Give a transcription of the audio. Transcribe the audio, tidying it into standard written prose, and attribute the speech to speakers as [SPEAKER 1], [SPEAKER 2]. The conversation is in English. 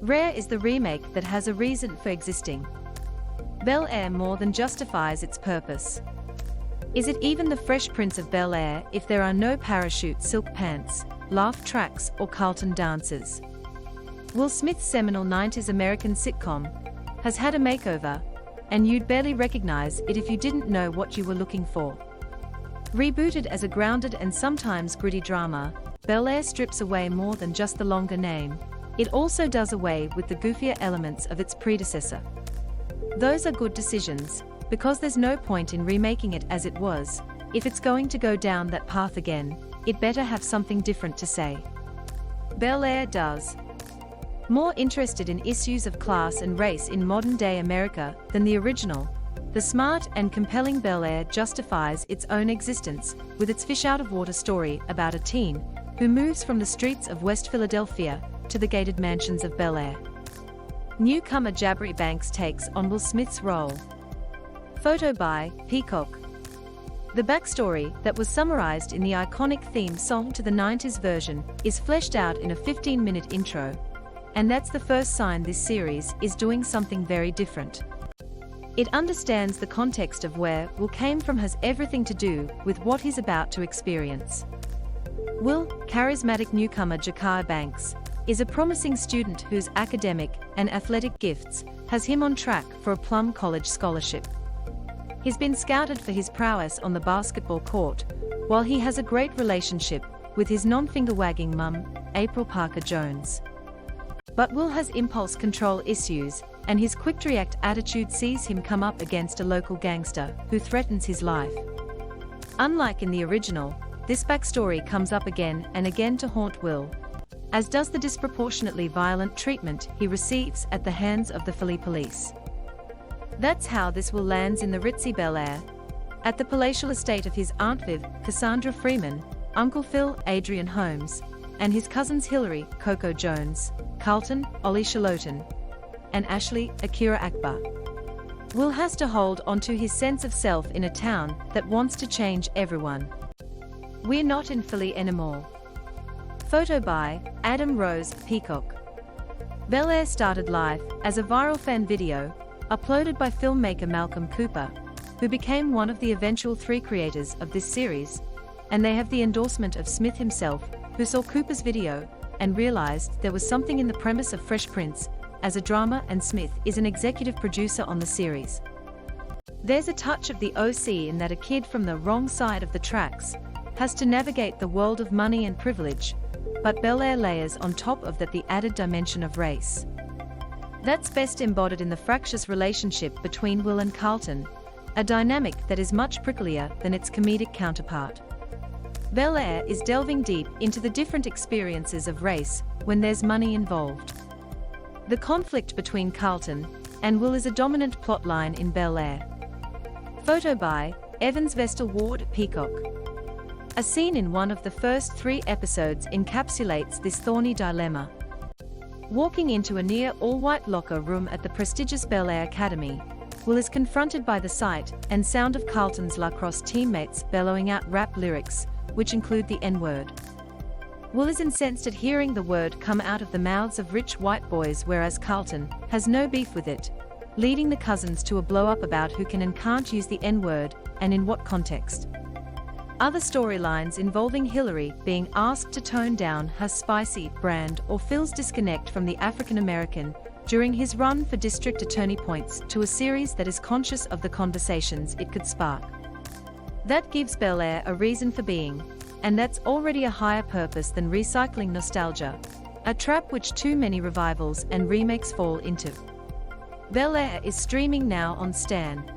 [SPEAKER 1] Rare is the remake that has a reason for existing. Bel-Air more than justifies its purpose. Is it even the Fresh Prince of Bel-Air if there are no parachute silk pants, laugh tracks or Carlton dances? Will Smith's seminal 90s American sitcom has had a makeover, and you'd barely recognize it if you didn't know what you were looking for. Rebooted as a grounded and sometimes gritty drama, Bel-Air strips away more than just the longer name. It also does away with the goofier elements of its predecessor. Those are good decisions, because there's no point in remaking it as it was. If it's going to go down that path again, it better have something different to say. Bel-Air does. More interested in issues of class and race in modern-day America than the original, the smart and compelling Bel-Air justifies its own existence with its fish-out-of-water story about a teen who moves from the streets of West Philadelphia to the gated mansions of Bel-Air. Newcomer Jabari Banks takes on Will Smith's role. Photo by Peacock. The backstory that was summarized in the iconic theme song to the 90s version is fleshed out in a 15-minute intro. And that's the first sign this series is doing something very different. It understands the context of where Will came from has everything to do with what he's about to experience. Will, charismatic newcomer Jabari Banks, is a promising student whose academic and athletic gifts has him on track for a Plum College scholarship. He's been scouted for his prowess on the basketball court, while he has a great relationship with his non-finger-wagging mum, April Parker Jones. But Will has impulse control issues, and his quick-to-react attitude sees him come up against a local gangster who threatens his life. Unlike in the original, this backstory comes up again and again to haunt Will, as does the disproportionately violent treatment he receives at the hands of the Philly police. That's how this Will lands in the ritzy Bel-Air, at the palatial estate of his Aunt Viv, Cassandra Freeman, Uncle Phil, Adrian Holmes, and his cousins Hillary, Coco Jones, Carlton, Ollie Charlton, and Ashley, Akira Akbar. Will has to hold onto his sense of self in a town that wants to change everyone. We're not in Philly anymore. Photo by Adam Rose, Peacock. Bel-Air started life as a viral fan video, uploaded by filmmaker Malcolm Cooper, who became one of the eventual 3 creators of this series, and they have the endorsement of Smith himself, who saw Cooper's video and realized there was something in the premise of Fresh Prince as a drama, and Smith is an executive producer on the series. There's a touch of the OC in that a kid from the wrong side of the tracks has to navigate the world of money and privilege, but Bel-Air layers on top of that the added dimension of race. That's best embodied in the fractious relationship between Will and Carlton, a dynamic that is much pricklier than its comedic counterpart. Bel-Air is delving deep into the different experiences of race when there's money involved. The conflict between Carlton and Will is a dominant plotline in Bel-Air. Photo by Evans Vestal Ward, Peacock. A scene in one of the first 3 episodes encapsulates this thorny dilemma. Walking into a near all-white locker room at the prestigious Bel-Air Academy, Will is confronted by the sight and sound of Carlton's lacrosse teammates bellowing out rap lyrics, which include the N-word. Will is incensed at hearing the word come out of the mouths of rich white boys, whereas Carlton has no beef with it, leading the cousins to a blow-up about who can and can't use the N-word and in what context. Other storylines involving Hillary being asked to tone down her spicy brand or Phil's disconnect from the African American during his run for district attorney points to a series that is conscious of the conversations it could spark. That gives Bel-Air a reason for being, and that's already a higher purpose than recycling nostalgia, a trap which too many revivals and remakes fall into. Bel-Air is streaming now on Stan.